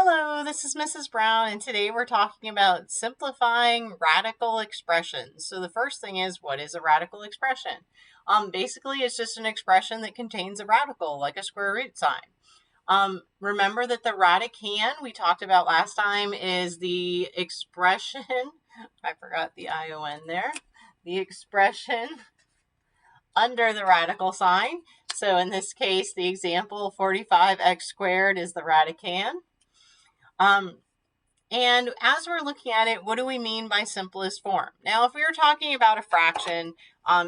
Hello, this is Mrs. Brown, and today we're talking about simplifying radical expressions. So the first thing is, what is a radical expression? Basically, it's just an expression that contains a radical, like a square root sign. Remember that the radicand we talked about last time is the expression, I forgot the ION there, the expression under the radical sign. So in this case, the example 45x squared is the radicand. And as we're looking at it, what do we mean by simplest form? Now, if we were talking about a fraction,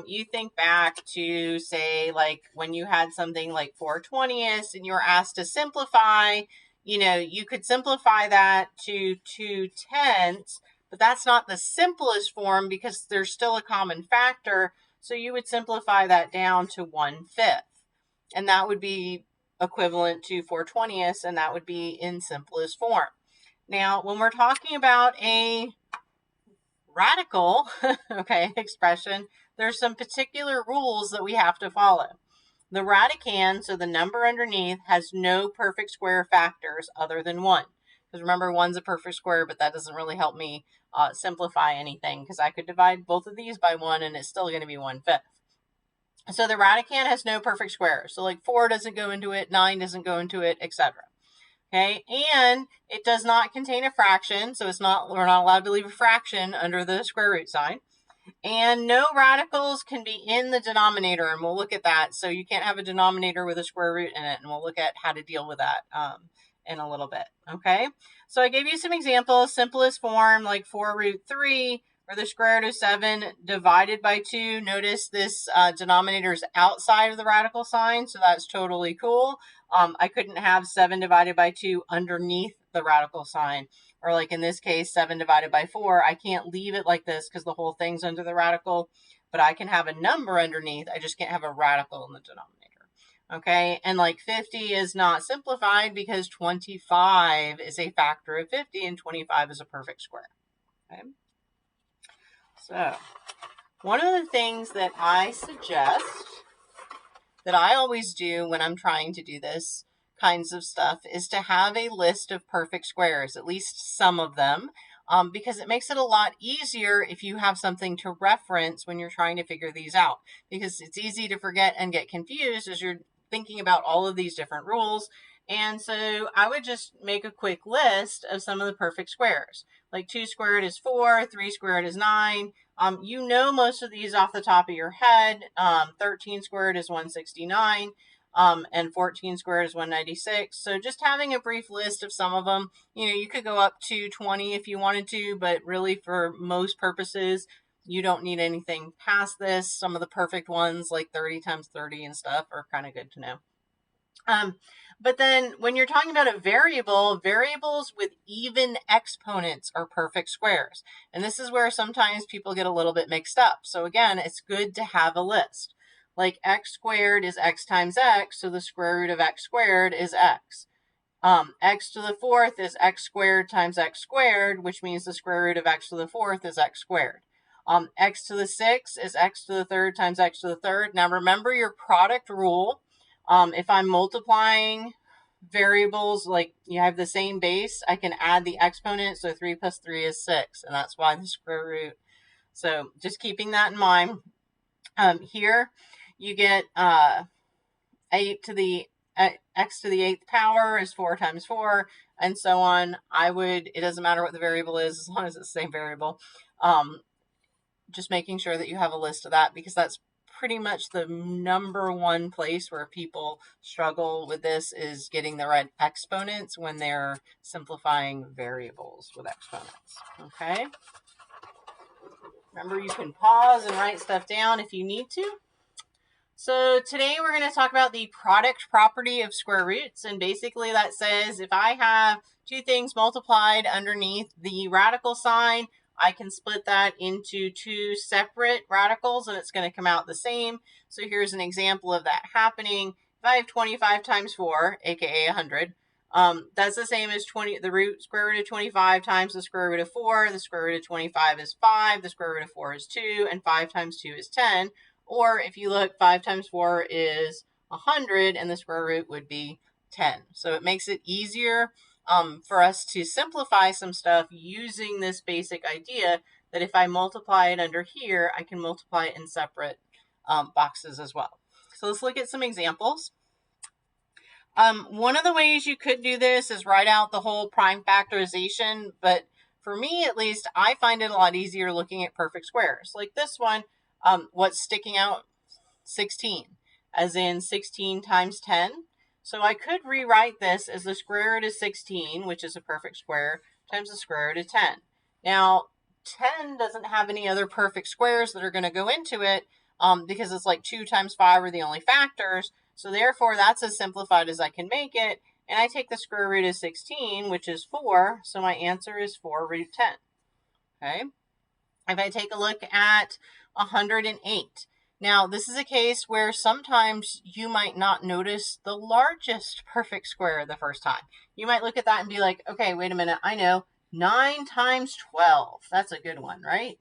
you think back to, say, like when you had something like 4/20ths and you were asked to simplify, you could simplify that to 2/10, but that's not the simplest form because there's still a common factor. So you would simplify that down to 1/5. And that would be equivalent to 4/20ths, and that would be in simplest form. Now, when we're talking about a radical expression, there's some particular rules that we have to follow. The radicand, so the number underneath, has no perfect square factors other than 1. Because remember, 1's a perfect square, but that doesn't really help me simplify anything, because I could divide both of these by 1 and it's still going to be 1/5. So the radicand has no perfect squares. So like 4 doesn't go into it, 9 doesn't go into it, etc. Okay, and it does not contain a fraction, so we're not allowed to leave a fraction under the square root sign. And no radicals can be in the denominator, and we'll look at that. So you can't have a denominator with a square root in it, and we'll look at how to deal with that in a little bit. Okay, so I gave you some examples. Simplest form, like 4√3, or the square root of 7 divided by 2. Notice this denominator is outside of the radical sign, so that's totally cool. I couldn't have 7 divided by 2 underneath the radical sign. Or like in this case, 7 divided by 4. I can't leave it like this because the whole thing's under the radical, but I can have a number underneath. I just can't have a radical in the denominator. Okay, and like 50 is not simplified because 25 is a factor of 50 and 25 is a perfect square. Okay. So, one of the things that I suggest, that I always do when I'm trying to do this kinds of stuff, is to have a list of perfect squares, at least some of them, because it makes it a lot easier if you have something to reference when you're trying to figure these out, because it's easy to forget and get confused as you're thinking about all of these different rules. And so I would just make a quick list of some of the perfect squares. Like 2 squared is 4, 3 squared is 9. You know most of these off the top of your head. 13 squared is 169, and 14 squared is 196. So just having a brief list of some of them. You could go up to 20 if you wanted to, but really for most purposes, you don't need anything past this. Some of the perfect ones, like 30 times 30 and stuff, are kind of good to know. But then when you're talking about a variable, variables with even exponents are perfect squares. And this is where sometimes people get a little bit mixed up. So again, it's good to have a list. Like x squared is x times x, so the square root of x squared is x. X to the fourth is x squared times x squared, which means the square root of x to the fourth is x squared. X to the sixth is x to the third times x to the third. Now remember your product rule. If I'm multiplying variables, like you have the same base, I can add the exponent. So 3 plus 3 is 6, and that's why the square root. So just keeping that in mind. Here you get 8 to the x to the 8th power is 4 times 4, and so on. It doesn't matter what the variable is as long as it's the same variable. Just making sure that you have a list of that, because that's pretty much the number one place where people struggle with this, is getting the right exponents when they're simplifying variables with exponents. Okay. Remember, you can pause and write stuff down if you need to. So today we're going to talk about the product property of square roots. And basically that says if I have two things multiplied underneath the radical sign, I can split that into two separate radicals and it's going to come out the same. So here's an example of that happening. If I have 25 times 4, aka 100, that's the same as the square root of 25 times the square root of 4. The square root of 25 is 5, the square root of 4 is 2, and 5 times 2 is 10. Or if you look, 5 times 4 is 100, and the square root would be 10. So it makes it easier for us to simplify some stuff using this basic idea that if I multiply it under here, I can multiply it in separate boxes as well. So let's look at some examples. One of the ways you could do this is write out the whole prime factorization, but for me at least, I find it a lot easier looking at perfect squares. Like this one, what's sticking out? 16, as in 16 times 10. So I could rewrite this as the square root of 16, which is a perfect square, times the square root of 10. Now, 10 doesn't have any other perfect squares that are going to go into it because it's like 2 times 5 are the only factors. So therefore, that's as simplified as I can make it. And I take the square root of 16, which is 4. So my answer is 4 root 10. Okay. If I take a look at 108. Now, this is a case where sometimes you might not notice the largest perfect square the first time. You might look at that and be like, okay, wait a minute. I know 9 times 12. That's a good one, right?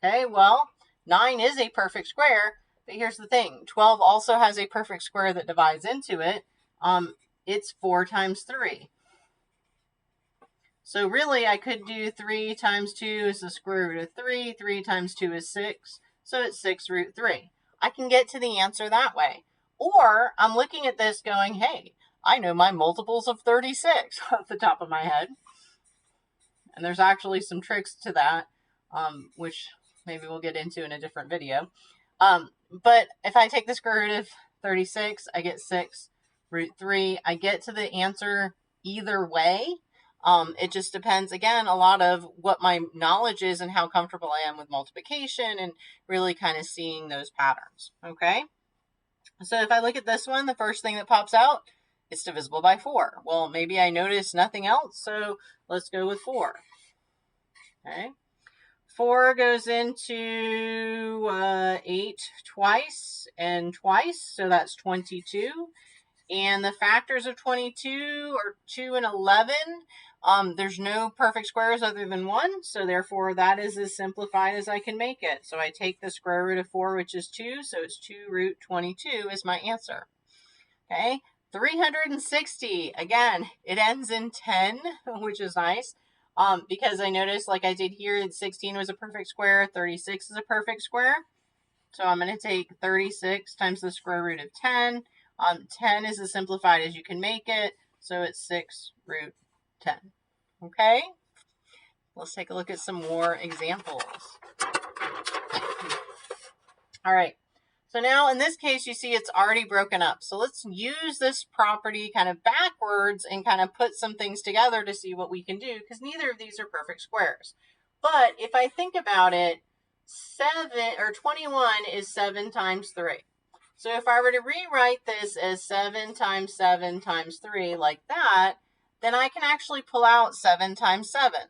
Okay, well, 9 is a perfect square, but here's the thing. 12 also has a perfect square that divides into it. It's 4 times 3. So really, I could do 3 times 2 is the square root of 3. 3 times 2 is 6. So it's 6 root 3. I can get to the answer that way. Or I'm looking at this going, hey, I know my multiples of 36 off the top of my head. And there's actually some tricks to that, which maybe we'll get into in a different video. But if I take the square root of 36, I get 6 root 3. I get to the answer either way. It just depends, again, a lot of what my knowledge is and how comfortable I am with multiplication and really kind of seeing those patterns, okay? So if I look at this one, the first thing that pops out, it's divisible by 4. Well, maybe I noticed nothing else, so let's go with 4, okay? 4 goes into 8 twice and twice, so that's 22. And the factors of 22 are 2 and 11. There's no perfect squares other than 1, so therefore that is as simplified as I can make it. So I take the square root of 4, which is 2, so it's 2 root 22 is my answer. Okay, 360, again, it ends in 10, which is nice. Because I noticed, like I did here, 16 was a perfect square, 36 is a perfect square. So I'm going to take 36 times the square root of 10. 10 is as simplified as you can make it, so it's 6 root 10. Okay? Let's take a look at some more examples. All right. So now in this case, you see it's already broken up. So let's use this property kind of backwards and kind of put some things together to see what we can do, because neither of these are perfect squares. But if I think about it, 21 is 7 times 3. So if I were to rewrite this as 7 times 7 times 3 like that, then I can actually pull out 7 times 7.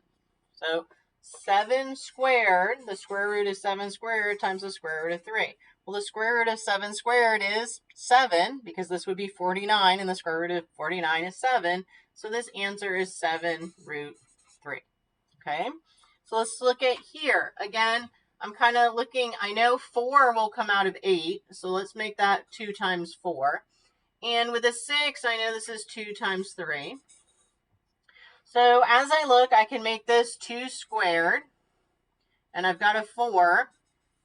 So 7 squared, the square root of 7 squared times the square root of 3. Well, the square root of 7 squared is 7, because this would be 49, and the square root of 49 is 7. So this answer is 7 root 3. Okay? So let's look at here. Again, I'm kind of looking, I know 4 will come out of 8, so let's make that 2 times 4. And with a 6, I know this is 2 times 3. So as I look, I can make this 2 squared, and I've got a 4.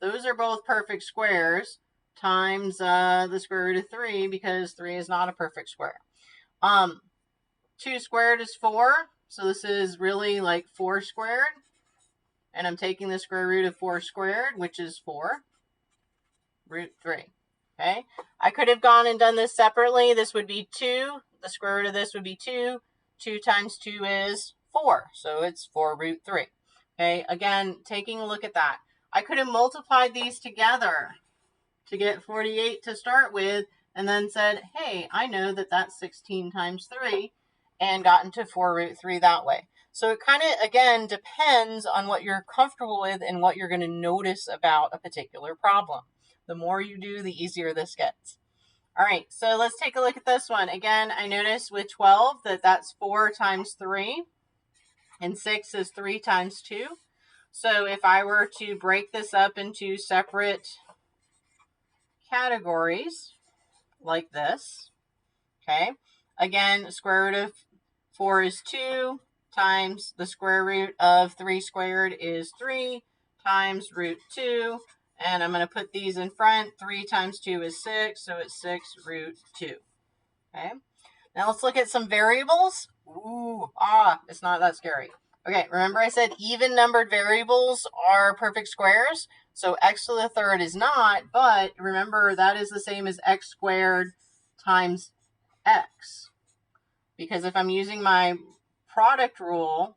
Those are both perfect squares times the square root of 3, because 3 is not a perfect square. 2 squared is 4, so this is really like 4 squared. And I'm taking the square root of 4 squared, which is 4 root 3. Okay, I could have gone and done this separately. This would be 2. The square root of this would be 2. 2 times 2 is 4, so it's 4 root 3. Okay, again, taking a look at that. I could have multiplied these together to get 48 to start with, and then said, hey, I know that that's 16 times 3, and gotten to 4 root 3 that way. So it kind of, again, depends on what you're comfortable with and what you're going to notice about a particular problem. The more you do, the easier this gets. All right, so let's take a look at this one. Again, I noticed with 12 that that's 4 times 3, and 6 is 3 times 2. So if I were to break this up into separate categories like this, okay, again, square root of 4 is 2 times the square root of 3 squared is 3 times root 2. And I'm going to put these in front. 3 times 2 is 6, so it's 6 root 2. Okay. Now let's look at some variables. It's not that scary. Okay, remember I said even numbered variables are perfect squares. So x to the third is not, but remember that is the same as x squared times x. Because if I'm using my product rule,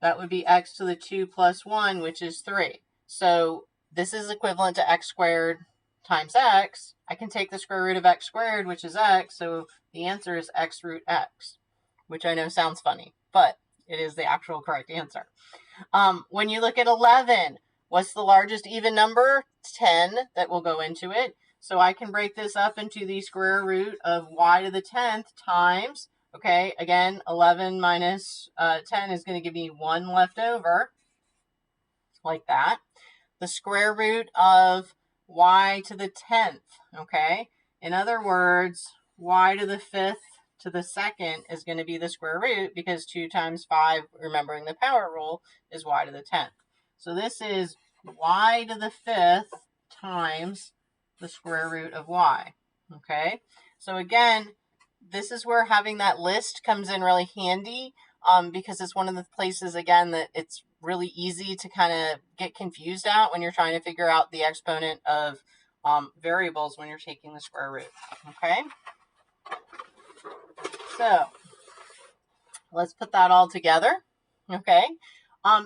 that would be x to the 2 plus 1, which is 3. So this is equivalent to x squared times x. I can take the square root of x squared, which is x, so the answer is x root x, which I know sounds funny, but it is the actual correct answer. When you look at 11, what's the largest even number? 10 that will go into it. So I can break this up into the square root of y to the 10th times, okay, again, 11 minus 10 is going to give me 1 left over, like that. The square root of y to the 10th, okay? In other words, y to the 5th to the 2nd is going to be the square root because 2 times 5, remembering the power rule, is y to the 10th. So this is y to the 5th times the square root of y, okay? So again, this is where having that list comes in really handy because it's one of the places, again, that it's really easy to kind of get confused at when you're trying to figure out the exponent of variables when you're taking the square root, okay? So let's put that all together, okay?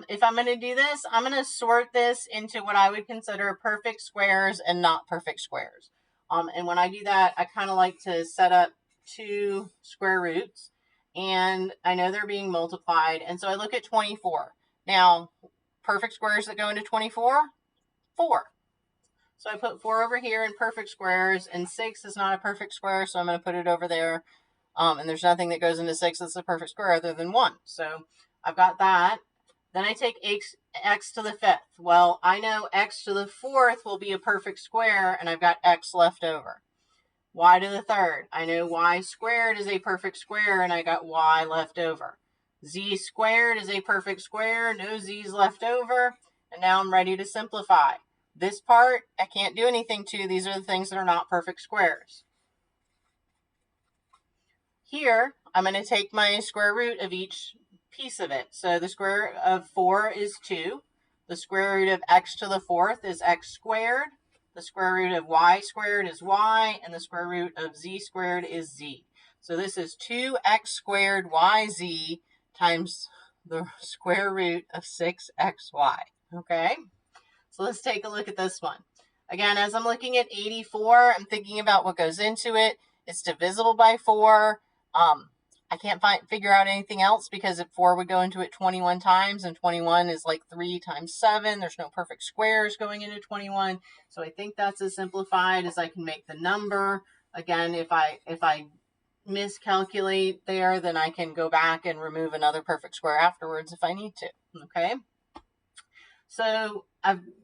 If I'm going to do this, I'm going to sort this into what I would consider perfect squares and not perfect squares. And when I do that, I kind of like to set up 2 square roots, and I know they're being multiplied, and so I look at 24. Now, perfect squares that go into 24, 4. So I put 4 over here in perfect squares, and 6 is not a perfect square, so I'm going to put it over there. And there's nothing that goes into 6 that's a perfect square other than 1. So I've got that. Then I take x to the 5th. Well, I know x to the 4th will be a perfect square, and I've got x left over. Y to the 3rd. I know y squared is a perfect square, and I got y left over. Z squared is a perfect square, no z's left over, and now I'm ready to simplify. This part, I can't do anything to. These are the things that are not perfect squares. Here, I'm going to take my square root of each piece of it. So the square root of 4 is 2. The square root of x to the 4th is x squared. The square root of y squared is y, and the square root of z squared is z. So this is 2x squared yz times the square root of 6xy, okay? So let's take a look at this one. Again, as I'm looking at 84, I'm thinking about what goes into it. It's divisible by 4. I can't figure out anything else because if 4 would go into it 21 times, and 21 is like 3 times 7. There's no perfect squares going into 21. So I think that's as simplified as I can make the number. Again, if I miscalculate there, then I can go back and remove another perfect square afterwards if I need to, okay? So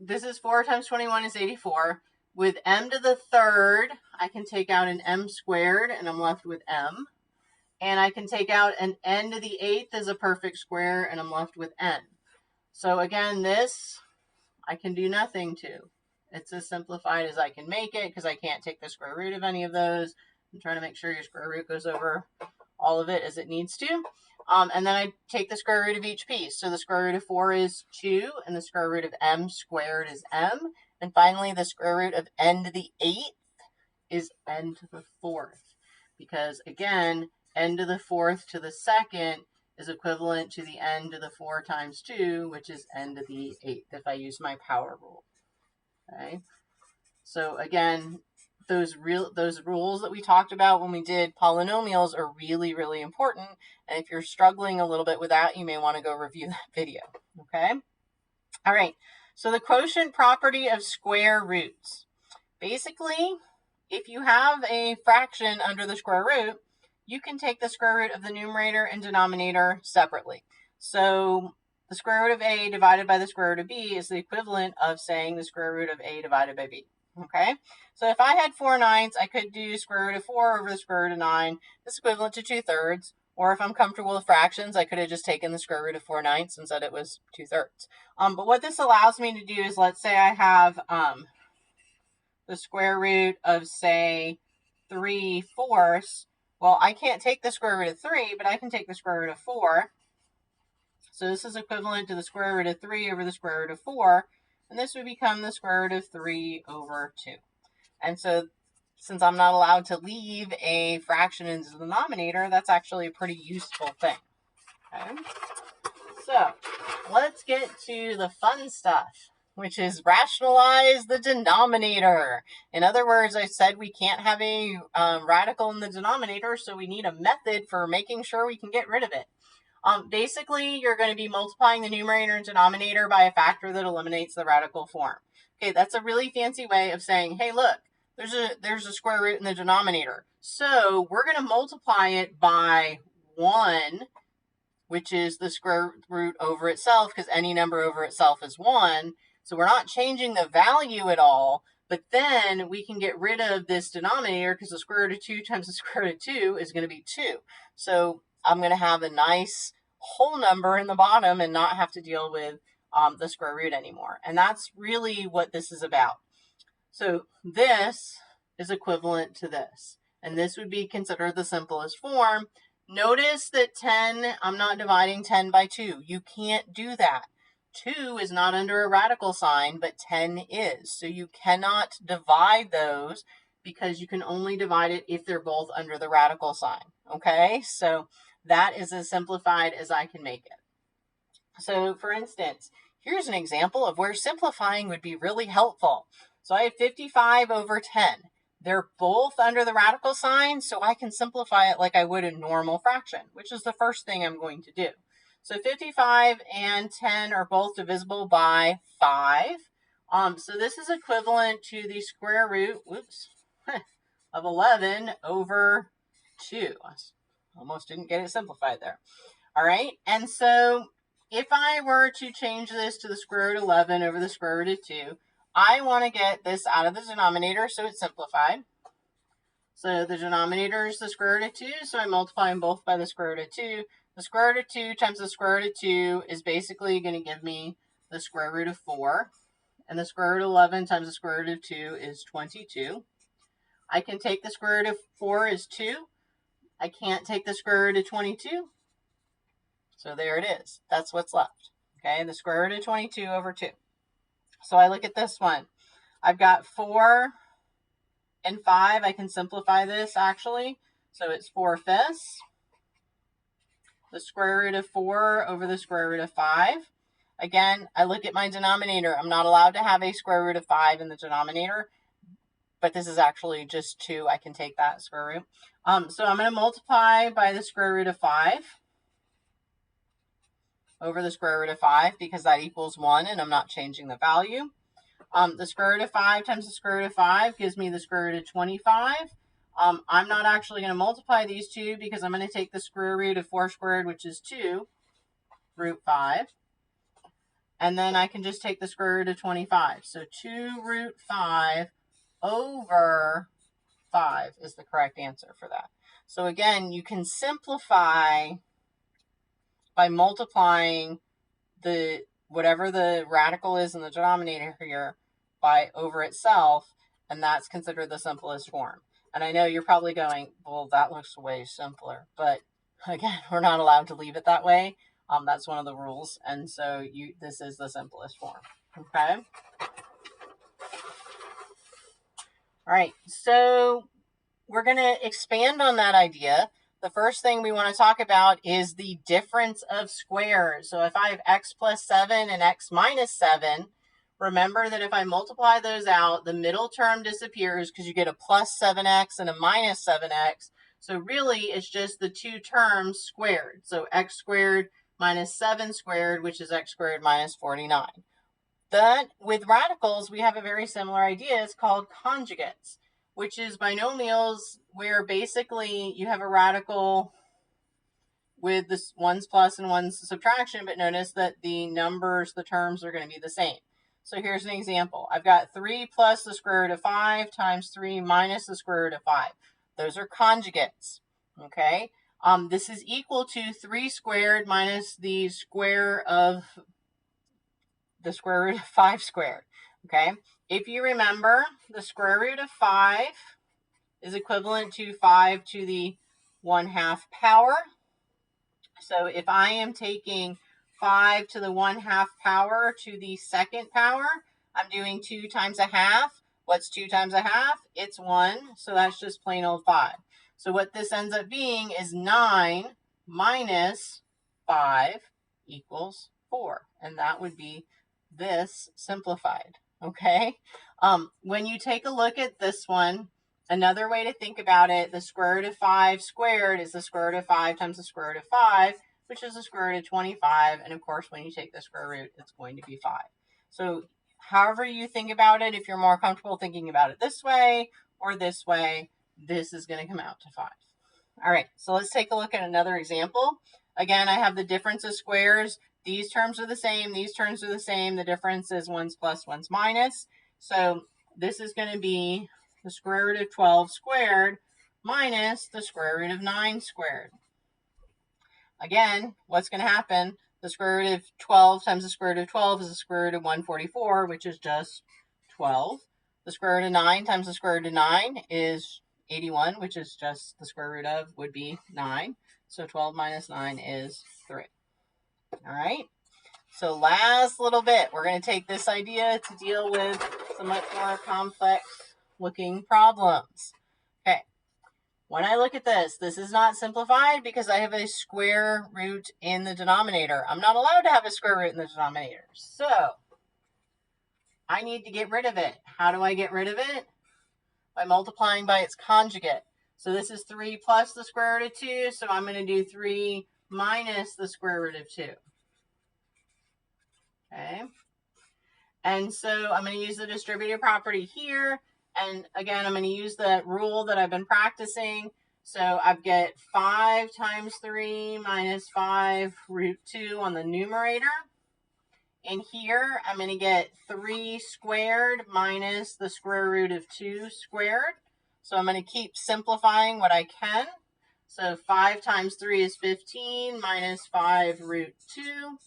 this is 4 times 21 is 84. With m to the 3rd, I can take out an m squared, and I'm left with m. And I can take out an n to the 8th as a perfect square, and I'm left with n. So again, this I can do nothing to. It's as simplified as I can make it because I can't take the square root of any of those. I'm trying to make sure your square root goes over all of it as it needs to. And then I take the square root of each piece. So the square root of 4 is 2, and the square root of m squared is m. And finally, the square root of n to the 8th is n to the 4th. Because again, n to the 4th to the 2nd is equivalent to the n to the 4 times 2, which is n to the 8th if I use my power rule. Okay. So again, those rules that we talked about when we did polynomials are really, really important. And if you're struggling a little bit with that, you may want to go review that video. Okay. All right. So the quotient property of square roots. Basically, if you have a fraction under the square root, you can take the square root of the numerator and denominator separately. So the square root of a divided by the square root of b is the equivalent of saying the square root of a divided by b. Okay, so if I had 4/9, I could do square root of 4 over the square root of 9. This is equivalent to 2/3. Or if I'm comfortable with fractions, I could have just taken the square root of 4/9 and said it was 2/3. But what this allows me to do is, let's say I have the square root of, say, 3/4. Well, I can't take the square root of 3, but I can take the square root of 4. So this is equivalent to the square root of 3 over the square root of 4. And this would become the square root of 3 over 2. And so since I'm not allowed to leave a fraction in the denominator, that's actually a pretty useful thing. Okay? So let's get to the fun stuff, which is rationalize the denominator. In other words, I said we can't have a radical in the denominator, so we need a method for making sure we can get rid of it. Basically, you're going to be multiplying the numerator and denominator by a factor that eliminates the radical form. Okay, that's a really fancy way of saying, hey, look, there's a square root in the denominator. So we're going to multiply it by 1, which is the square root over itself, because any number over itself is 1. So we're not changing the value at all, but then we can get rid of this denominator because the square root of 2 times the square root of 2 is going to be 2. So I'm going to have a nice whole number in the bottom and not have to deal with the square root anymore. And that's really what this is about. So this is equivalent to this. And this would be considered the simplest form. Notice that 10, I'm not dividing 10 by 2. You can't do that. 2 is not under a radical sign, but 10 is. So you cannot divide those because you can only divide it if they're both under the radical sign. Okay, so that is as simplified as I can make it. So for instance, here's an example of where simplifying would be really helpful. So I have 55 over 10. They're both under the radical sign, so I can simplify it like I would a normal fraction, which is the first thing I'm going to do. So 55 and 10 are both divisible by 5. So this is equivalent to the square root, of 11 over 2. I almost didn't get it simplified there. All right, and so if I were to change this to the square root of 11 over the square root of 2, I want to get this out of the denominator, so it's simplified. So the denominator is the square root of 2, so I multiply them both by the square root of 2. The square root of 2 times the square root of 2 is basically going to give me the square root of 4. And the square root of 11 times the square root of 2 is 22. I can take the square root of 4 is 2. I can't take the square root of 22. So there it is. That's what's left. Okay, the square root of 22 over 2. So I look at this one. I've got 4 and 5. I can simplify this actually. So it's 4/5. The square root of 4 over the square root of 5. Again, I look at my denominator. I'm not allowed to have a square root of 5 in the denominator, but this is actually just 2. I can take that square root. So I'm going to multiply by the square root of 5 over the square root of 5 because that equals 1 and I'm not changing the value. The square root of 5 times the square root of 5 gives me the square root of 25. I'm not actually going to multiply these two because I'm going to take the square root of 4 squared, which is 2, root 5. And then I can just take the square root of 25. So 2 root 5 over 5 is the correct answer for that. So again, you can simplify by multiplying the whatever the radical is in the denominator here by over itself, and that's considered the simplest form. And I know you're probably going, well, that looks way simpler. But again, we're not allowed to leave it that way. That's one of the rules. And so this is the simplest form. Okay? All right, so we're going to expand on that idea. The first thing we want to talk about is the difference of squares. So if I have x plus 7 and x minus 7, remember that if I multiply those out, the middle term disappears because you get a plus 7x and a minus 7x. So really, it's just the two terms squared. So x squared minus 7 squared, which is x squared minus 49. But with radicals, we have a very similar idea. It's called conjugates, which is binomials where basically you have a radical with this one's plus and one's subtraction, but notice that the numbers, the terms are going to be the same. So here's an example. I've got 3 plus the square root of 5 times 3 minus the square root of 5. Those are conjugates, okay? This is equal to 3 squared minus the square root of 5 squared, okay? If you remember, the square root of 5 is equivalent to 5 to the 1/2 power. So if I am taking 5 to the 1/2 power to the second power, I'm doing 2 times a half. What's 2 times a half? It's 1, so that's just plain old 5. So what this ends up being is 9 minus 5 equals 4, and that would be this simplified, okay? When you take a look at this one, another way to think about it, the square root of 5 squared is the square root of 5 times the square root of 5, which is the square root of 25. And of course, when you take the square root, it's going to be 5. So however you think about it, if you're more comfortable thinking about it this way or this way, this is going to come out to 5. All right, so let's take a look at another example. Again, I have the difference of squares. These terms are the same. These terms are the same. The difference is 1's plus, 1's minus. So this is going to be the square root of 12 squared minus the square root of 9 squared. Again, what's going to happen? The square root of 12 times the square root of 12 is the square root of 144, which is just 12. The square root of 9 times the square root of 9 is 81, which is just the square root of would be 9. So 12 minus 9 is 3. All right. So last little bit, we're going to take this idea to deal with some much more complex looking problems. Okay. When I look at this, this is not simplified because I have a square root in the denominator. I'm not allowed to have a square root in the denominator. So I need to get rid of it. How do I get rid of it? By multiplying by its conjugate. So this is 3 plus the square root of 2. So I'm going to do 3 minus the square root of 2. Okay. And so I'm going to use the distributive property here. And again, I'm going to use the rule that I've been practicing. So I've got 5 times 3 minus 5 root 2 on the numerator. And here I'm going to get 3 squared minus the square root of 2 squared. So I'm going to keep simplifying what I can. So 5 times 3 is 15 minus 5 root 2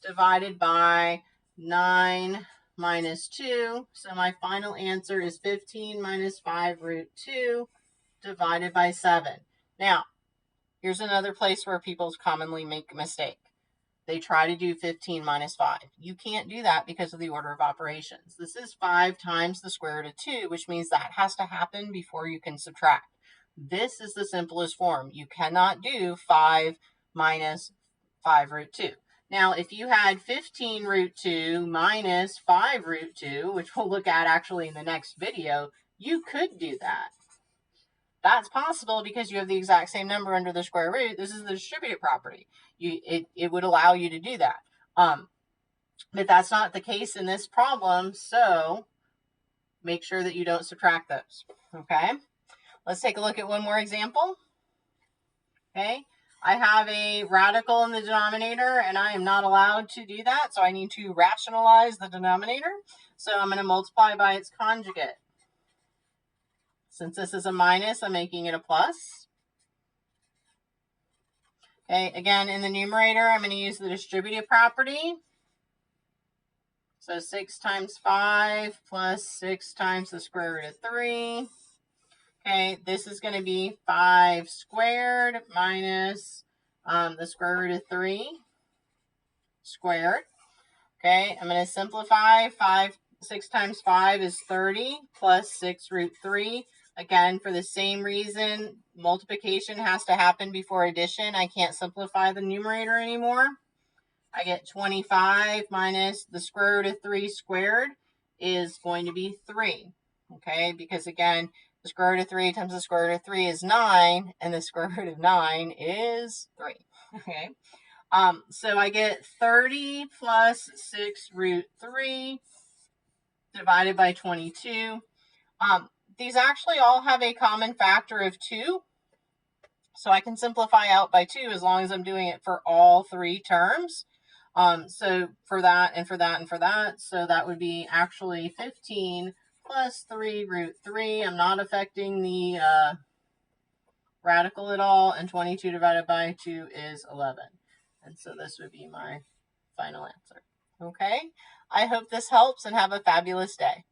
divided by 9 minus 2. So my final answer is 15 minus 5 root 2 divided by 7. Now, here's another place where people commonly make a mistake. They try to do 15 minus 5. You can't do that because of the order of operations. This is 5 times the square root of 2, which means that has to happen before you can subtract. This is the simplest form. You cannot do 5 minus 5 root 2. Now, if you had 15 root 2 minus 5 root 2, which we'll look at actually in the next video, you could do that. That's possible because you have the exact same number under the square root. This is the distributive property. It would allow you to do that. But that's not the case in this problem, so make sure that you don't subtract those. Okay? Let's take a look at one more example. Okay? I have a radical in the denominator, and I am not allowed to do that, so I need to rationalize the denominator. So I'm going to multiply by its conjugate. Since this is a minus, I'm making it a plus. Okay, again, in the numerator, I'm going to use the distributive property. So 6 times 5 plus 6 times the square root of 3. Okay, this is going to be 5 squared minus the square root of 3 squared. Okay, I'm going to simplify. 6 times 5 is 30 plus 6 root 3. Again, for the same reason, multiplication has to happen before addition. I can't simplify the numerator anymore. I get 25 minus the square root of 3 squared is going to be 3. Okay, because again, the square root of 3 times the square root of 3 is 9, and the square root of 9 is 3. Okay, so I get 30 plus 6 root 3 divided by 22. These actually all have a common factor of 2. So I can simplify out by 2 as long as I'm doing it for all 3 terms. So for that and for that and for that, so that would be actually 15 plus 3 root 3. I'm not affecting the radical at all, and 22 divided by 2 is 11. And so this would be my final answer. Okay, I hope this helps and have a fabulous day.